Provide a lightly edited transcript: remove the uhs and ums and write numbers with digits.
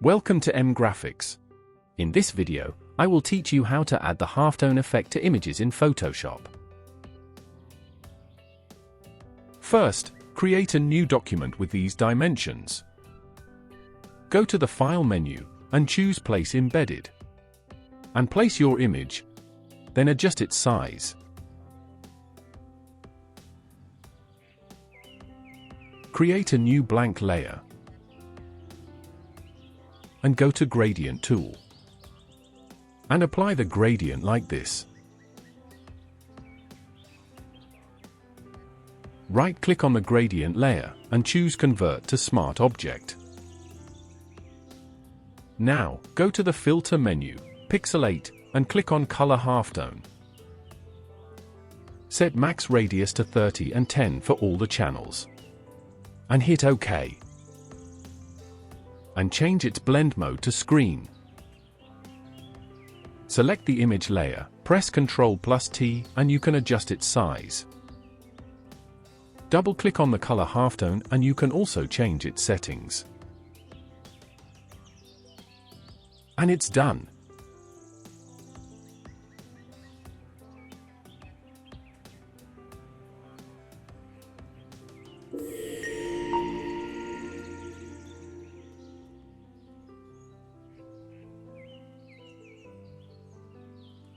Welcome to m.graphics. In this video, I will teach you how to add the halftone effect to images in Photoshop. First, create a new document with these dimensions. Go to the File menu and choose Place Embedded. And place your image, then adjust its size. Create a new blank layer. And go to Gradient tool. And apply the gradient like this. Right-click on the gradient layer and choose Convert to Smart Object. Now, go to the Filter menu, Pixelate, and click on Color Halftone. Set max radius to 30 and 10 for all the channels. And hit OK. And change its blend mode to screen. Select the image layer, press Ctrl+T, and you can adjust its size. Double-click on the color halftone and you can also change its settings. And it's done.